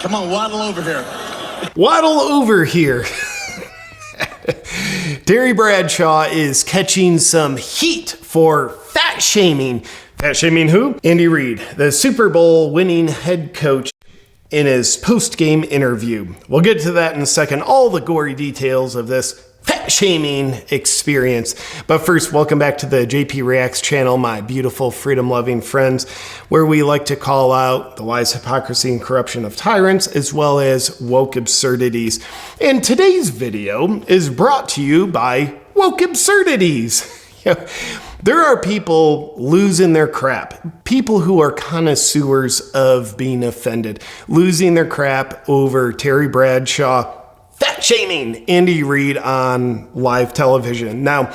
Come on, waddle over here. Waddle over here. Terry Bradshaw is catching some heat for fat shaming. Fat shaming who? Andy Reid, the Super Bowl winning head coach, in his post-game interview. We'll get to that in a second, all the gory details of this fat shaming experience. But first, welcome back to the JP Reacts channel, my beautiful freedom-loving friends, where we like to call out the lies, hypocrisy, and corruption of tyrants, as well as woke absurdities. And today's video is brought to you by woke absurdities. There are people losing their crap, people who are connoisseurs of being offended, losing their crap over Terry Bradshaw fat shaming Andy Reid on live television. Now,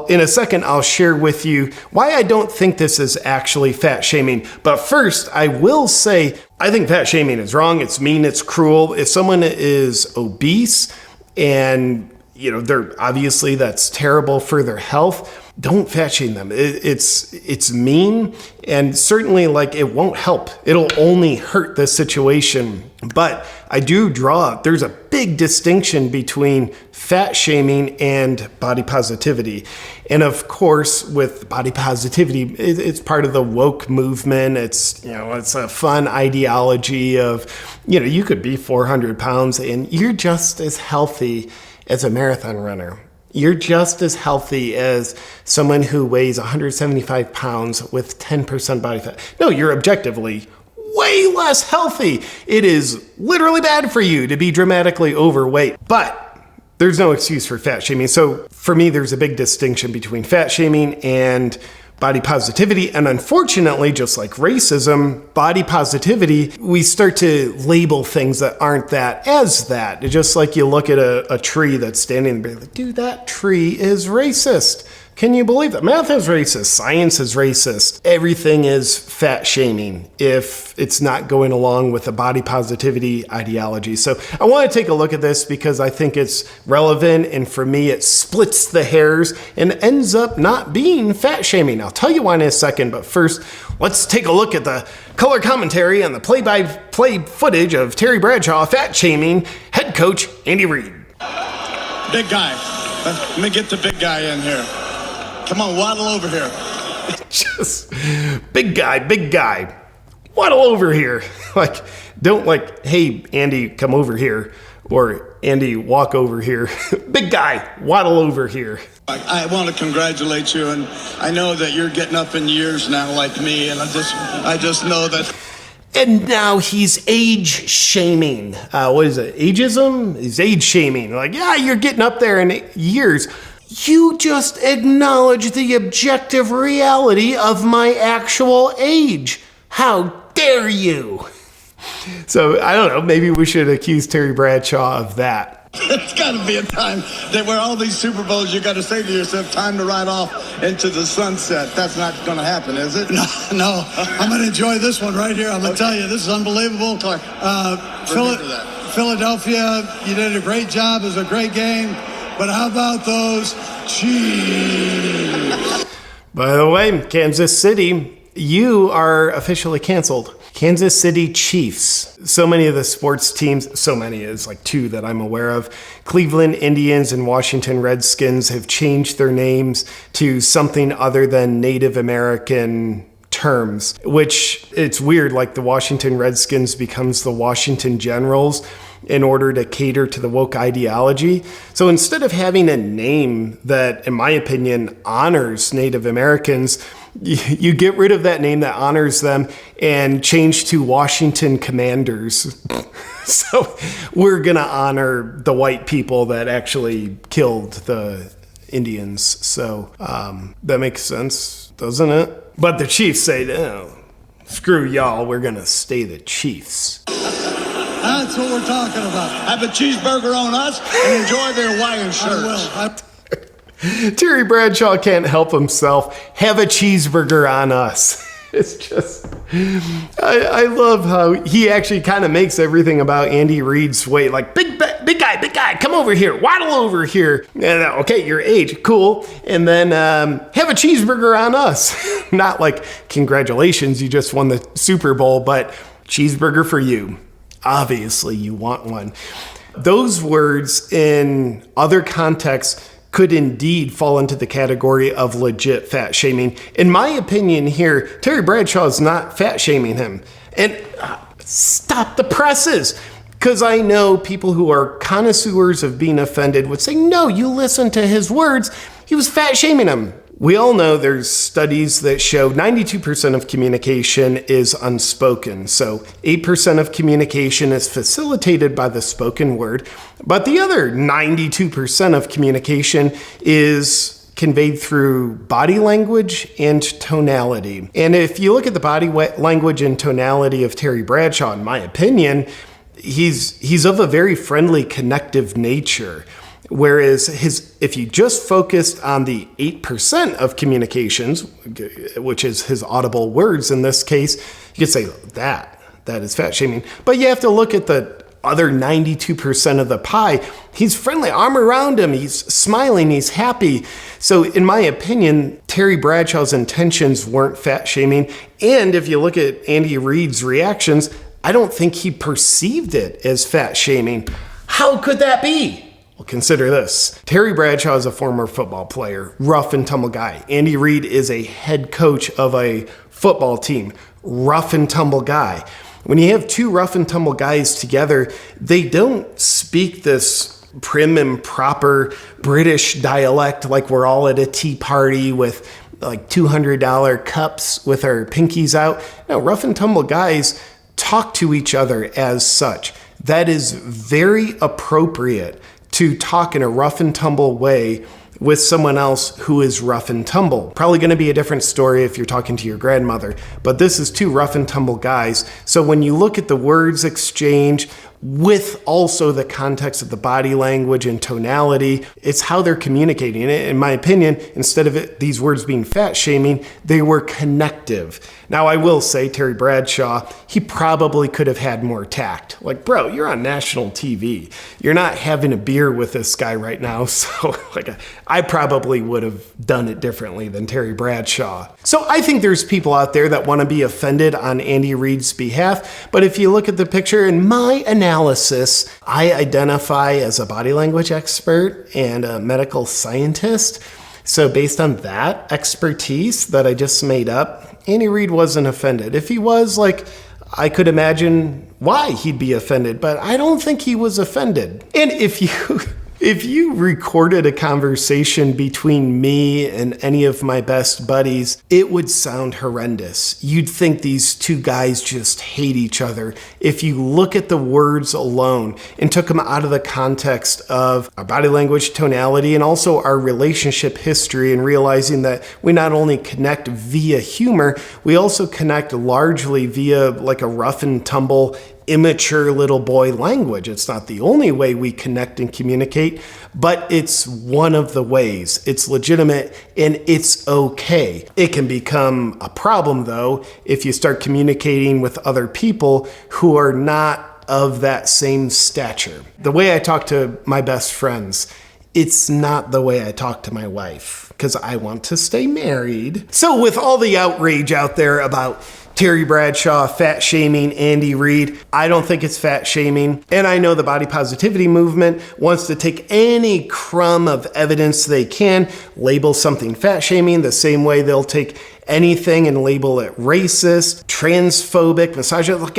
in a second, I'll share with you why I don't think this is actually fat shaming. But first, I will say, I think fat shaming is wrong. It's mean, it's cruel. If someone is obese and, they're obviously that's terrible for their health, don't fat shame them. It's mean, and certainly it won't help. It'll only hurt the situation. But I do there's a big distinction between fat shaming and body positivity. And of course, with body positivity, it's part of the woke movement. It's a fun ideology of, you could be 400 pounds and you're just as healthy as a marathon runner. You're just as healthy as someone who weighs 175 pounds with 10% body fat. No, you're objectively way less healthy. It is literally bad for you to be dramatically overweight, but there's no excuse for fat shaming. So for me, there's a big distinction between fat shaming and body positivity. And unfortunately, just like racism, body positivity, we start to label things that aren't that as that. It's just like you look at a tree that's standing there, like, dude, that tree is racist. Can you believe that? Math is racist. Science is racist. Everything is fat shaming if it's not going along with the body positivity ideology. So I want to take a look at this because I think it's relevant, and for me, it splits the hairs and ends up not being fat shaming. I'll tell you why in a second, but first, let's take a look at the color commentary and the play-by-play footage of Terry Bradshaw fat shaming head coach Andy Reid. Big guy. Let me get the big guy in here. Come on, waddle over here. Just big guy, waddle over here. Don't hey, Andy, come over here. Or Andy, walk over here. Big guy, waddle over here. I want to congratulate you, and I know that you're getting up in years now like me, and I just know that. And now he's age shaming. What is it? Ageism? He's age shaming. You're getting up there in years. You just acknowledge the objective reality of my actual age. How dare you? So, I don't know, maybe we should accuse Terry Bradshaw of that. It's got to be a time that where all these Super Bowls, you got to say to yourself, time to ride off into the sunset. That's not going to happen, is it? No. I'm going to enjoy this one right here. I'm going to tell you, this is unbelievable. Philadelphia, you did a great job. It was a great game. But how about those Chiefs? By the way, Kansas City, you are officially canceled. Kansas City Chiefs. So many of the sports teams, so many is two that I'm aware of. Cleveland Indians and Washington Redskins have changed their names to something other than Native American terms, which it's weird, the Washington Redskins becomes the Washington Generals in order to cater to the woke ideology. So instead of having a name that, in my opinion, honors Native Americans, you get rid of that name that honors them and change to Washington Commanders. So we're going to honor the white people that actually killed the Indians. So that makes sense, doesn't it? But the Chiefs say, no, screw y'all, we're going to stay the Chiefs. That's what we're talking about. Have a cheeseburger on us and enjoy their Hawaiian shirts. I will. Terry Bradshaw can't help himself. Have a cheeseburger on us. It's just, I love how he actually kind of makes everything about Andy Reid's weight. Big guy, come over here, waddle over here. And, okay, your age, cool. And then have a cheeseburger on us. Not congratulations, you just won the Super Bowl, but cheeseburger for you. Obviously, you want one. Those words in other contexts could indeed fall into the category of legit fat shaming. In my opinion here, Terry Bradshaw is not fat shaming him. And stop the presses. Because I know people who are connoisseurs of being offended would say, no, you listen to his words. He was fat shaming him. We all know there's studies that show 92% of communication is unspoken. So 8% of communication is facilitated by the spoken word, but the other 92% of communication is conveyed through body language and tonality. And if you look at the body language and tonality of Terry Bradshaw, in my opinion, he's of a very friendly, connective nature. Whereas if you just focused on the 8% of communications, which is his audible words in this case, you could say that is fat shaming. But you have to look at the other 92% of the pie. He's friendly, arm around him, he's smiling, he's happy. So in my opinion, Terry Bradshaw's intentions weren't fat shaming. And if you look at Andy Reid's reactions, I don't think he perceived it as fat shaming. How could that be? Well, consider this. Terry Bradshaw is a former football player, rough and tumble guy. Andy Reid is a head coach of a football team, rough and tumble guy. When you have two rough and tumble guys together, they don't speak this prim and proper British dialect like we're all at a tea party with like $200 cups with our pinkies out. No, rough and tumble guys talk to each other as such. That is very appropriate to talk in a rough and tumble way with someone else who is rough and tumble. Probably going to be a different story if you're talking to your grandmother, but this is two rough and tumble guys. So when you look at the words exchange with also the context of the body language and tonality, it's how they're communicating. In my opinion, instead of these words being fat shaming, they were connective. Now, I will say Terry Bradshaw, he probably could have had more tact. Like, bro, you're on national TV. You're not having a beer with this guy right now. So I probably would have done it differently than Terry Bradshaw. So I think there's people out there that want to be offended on Andy Reid's behalf. But if you look at the picture, in my analysis, I identify as a body language expert and a medical scientist. So based on that expertise that I just made up, Andy Reid wasn't offended. If he was, I could imagine why he'd be offended, but I don't think he was offended. And if you recorded a conversation between me and any of my best buddies, it would sound horrendous. You'd think these two guys just hate each other. If you look at the words alone and took them out of the context of our body language, tonality, and also our relationship history, and realizing that we not only connect via humor, we also connect largely via like a rough and tumble, immature little boy language. It's not the only way we connect and communicate, but it's one of the ways. It's legitimate and it's okay. It can become a problem though if you start communicating with other people who are not of that same stature. The way I talk to my best friends, it's not the way I talk to my wife because I want to stay married. So with all the outrage out there about Terry Bradshaw fat shaming Andy Reid, I don't think it's fat shaming. And I know the body positivity movement wants to take any crumb of evidence they can, label something fat shaming the same way they'll take anything and label it racist, transphobic, misogynist.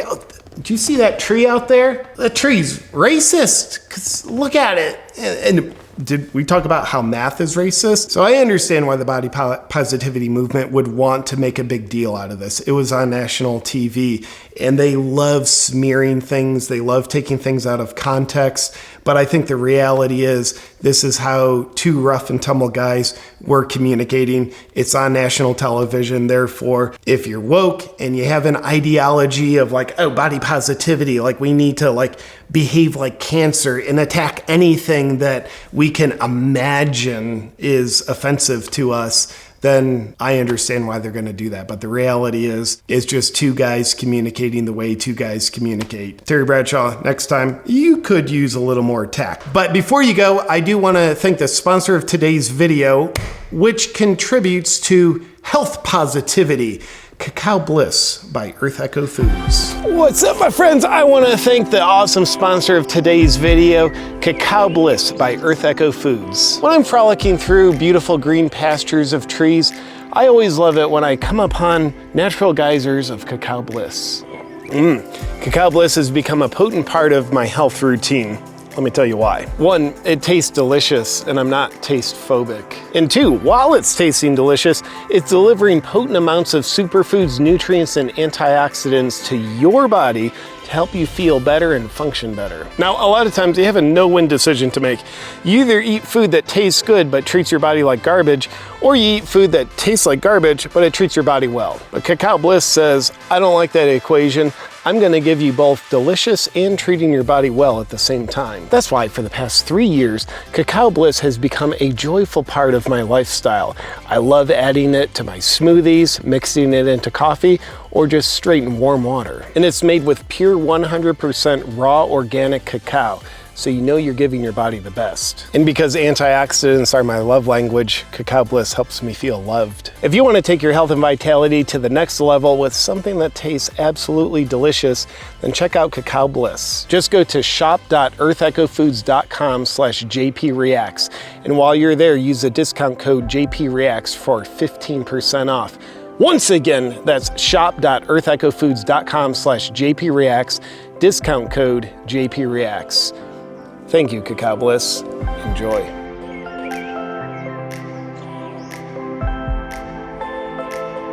Do you see that tree out there? That tree's racist. 'Cause look at it. And did we talk about how math is racist? So I understand why the body positivity movement would want to make a big deal out of this. It was on national TV and they love smearing things. They love taking things out of context. But I think the reality is this is how two rough and tumble guys were communicating. It's on national television. Therefore, if you're woke and you have an ideology of body positivity, we need to behave like cancer and attack anything that we can imagine is offensive to us, then I understand why they're going to do that. But the reality is, it's just two guys communicating the way two guys communicate. Terry Bradshaw, next time, you could use a little more tact. But before you go, I do want to thank the sponsor of today's video, which contributes to health positivity. Cacao Bliss by Earth Echo Foods. What's up, my friends? I want to thank the awesome sponsor of today's video, Cacao Bliss by Earth Echo Foods. When I'm frolicking through beautiful green pastures of trees, I always love it when I come upon natural geysers of Cacao Bliss. Cacao Bliss has become a potent part of my health routine. Let me tell you why. 1, it tastes delicious and I'm not taste phobic. And 2, while it's tasting delicious, it's delivering potent amounts of superfoods, nutrients, and antioxidants to your body to help you feel better and function better. Now, a lot of times you have a no-win decision to make. You either eat food that tastes good but treats your body like garbage, or you eat food that tastes like garbage but it treats your body well. But Cacao Bliss says, I don't like that equation. I'm gonna give you both delicious and treating your body well at the same time. That's why for the past 3 years, Cacao Bliss has become a joyful part of my lifestyle. I love adding it to my smoothies, mixing it into coffee, or just straight in warm water. And it's made with pure 100% raw organic cacao, so you know you're giving your body the best. And because antioxidants are my love language, Cacao Bliss helps me feel loved. If you want to take your health and vitality to the next level with something that tastes absolutely delicious, then check out Cacao Bliss. Just go to shop.earthechofoods.com/JPReacts. And while you're there, use the discount code JPReacts for 15% off. Once again, that's shop.earthechofoods.com/JPReacts, discount code JPReacts. Thank you, Cacao Bliss. Enjoy.